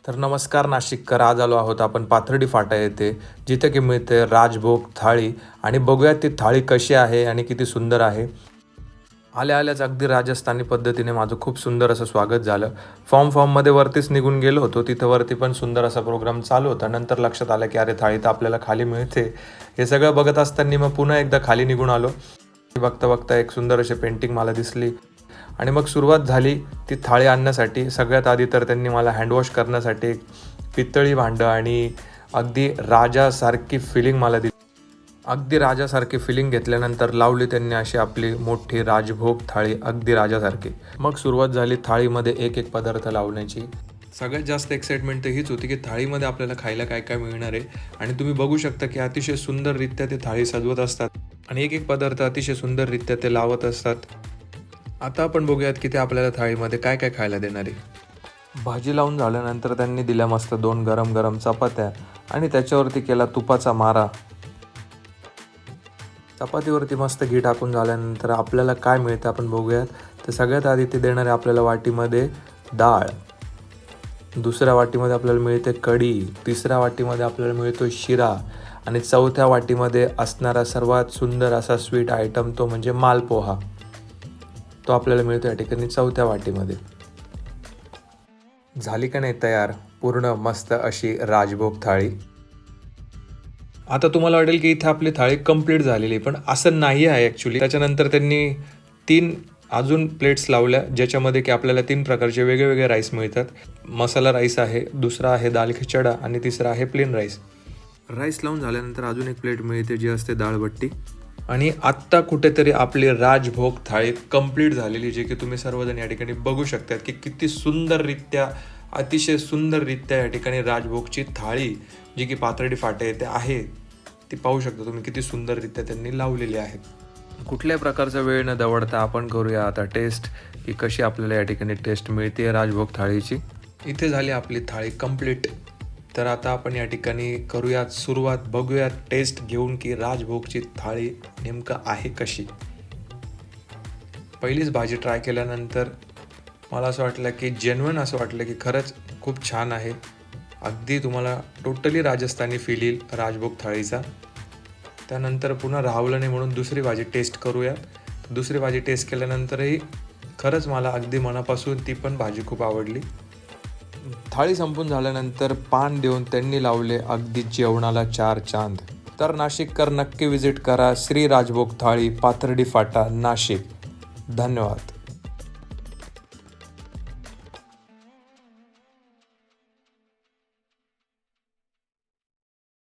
तर नमस्कार नाशिककर, आज आलो आहोत आपण पाथर्डी फाटा येथे, जिथे की मिळते राजभोग थाळी. आणि बघूयात ती थाळी कशी आहे आणि किती सुंदर आहे. आल्या आल्याच अगदी राजस्थानी पद्धतीने माझं खूप सुंदर असं स्वागत झालं. फॉर्ममध्ये वरतीच निघून गेलो होतो, तिथं वरती पण सुंदर असा प्रोग्राम चालू होता. नंतर लक्षात आलं की अरे थाळी तर आपल्याला खाली मिळते. हे सगळं बघत असताना मग पुन्हा एकदा खाली निघून आलो. बघता बघता एक सुंदर अशी पेंटिंग मला दिसली आणि मग सुरुवात झाली ती थाळी आणण्यासाठी. सगळ्यात आधी तर त्यांनी मला हँडवॉश करण्यासाठी एक पितळी भांडं आणि अगदी राजासारखी फिलिंग मला दिली. अगदी राजासारखी फिलिंग घेतल्यानंतर लावली त्यांनी अशी आपली मोठी राजभोग थाळी, अगदी राजासारखी. मग सुरुवात झाली थाळीमध्ये एक एक पदार्थ लावण्याची. सगळ्यात जास्त एक्साइटमेंट तर हीच होती की थाळीमध्ये आपल्याला खायला काय काय मिळणार आहे. आणि तुम्ही बघू शकता की अतिशय सुंदररित्या ते थाळी सजवत असतात आणि एक एक पदार्थ अतिशय सुंदररित्या ते लावत असतात. आता आपण बघूयात की ते आपल्याला थाळीमध्ये काय काय खायला देणार आहे. भाजी लावून झाल्यानंतर त्यांनी दिल्या मस्त 2 गरम गरम चपात्या आणि त्याच्यावरती केला तुपाचा मारा. चपातीवरती मस्त घी टाकून झाल्यानंतर आपल्याला काय मिळतं आपण बघूयात. तर सगळ्यात आधी ते देणार आहे आपल्याला वाटीमध्ये डाळ, दुसऱ्या वाटीमध्ये आपल्याला मिळते कढी, तिसऱ्या वाटीमध्ये आपल्याला मिळतो शिरा आणि चौथ्या वाटीमध्ये असणारा सर्वात सुंदर असा स्वीट आयटम तो म्हणजे मालपोहा. तो आपल्याला मिळतो या ठिकाणी चौथ्या वाटीमध्ये. झाली का नाही तयार पूर्ण मस्त अशी राजभोग थाळी. आता तुम्हाला वाटेल की इथे आपली थाळी कंप्लीट झालेली, पण असं नाही आहे ॲक्च्युली. त्याच्यानंतर त्यांनी 3 अजून प्लेट्स लावल्या, ज्याच्यामध्ये की आपल्याला 3 प्रकारचे वेगवेगळे राईस मिळतात. मसाला राईस आहे, दुसरा आहे दाल खिचडा आणि तिसरा आहे प्लेन राईस. राईस लावून झाल्यानंतर अजून एक प्लेट मिळते जी असते डाळबट्टी. आणि आत्ता कुठेतरी आपली राजभोग थाळी कंप्लीट झालेली, जे की तुम्ही सर्वजण या ठिकाणी बघू शकतात की किती सुंदररित्या, अतिशय सुंदररित्या या ठिकाणी राजभोगची थाळी जी की पाथर्डी फाटा येथे आहे ती पाहू शकता तुम्ही, किती सुंदररित्या त्यांनी लावलेली आहे. कुठल्याही प्रकारचा वेळ न दवडता आपण करूया आता टेस्ट की कशी आपल्याला या ठिकाणी टेस्ट मिळते राजभोग थाळीची. इथे झाली आपली थाळी कंप्लीट. तर आता आपण या ठिकाणी करूयात सुरुवात, बघूयात टेस्ट घेऊन की राजभोगची थाळी नेमकं आहे कशी. पहिलीच भाजी ट्राय केल्यानंतर मला असं वाटलं की जेन्युइन असं वाटलं की खरंच खूप छान आहे. अगदी तुम्हाला टोटली राजस्थानी फील येईल राजभोग थाळीचा. त्यानंतर पुन्हा राहवलं नाही म्हणून दुसरी भाजी टेस्ट करूयात. दुसरी भाजी टेस्ट केल्यानंतरही खरंच मला अगदी मनापासून ती पण भाजी खूप आवडली. थाळी संपून झाल्यानंतर पान देऊन त्यांनी लावले अगदी जेवणाला 4 चांद. तर नाशिककर नक्की विजिट करा श्री राजभोग थाळी, पाथर्डी फाटा, नाशिक. धन्यवाद.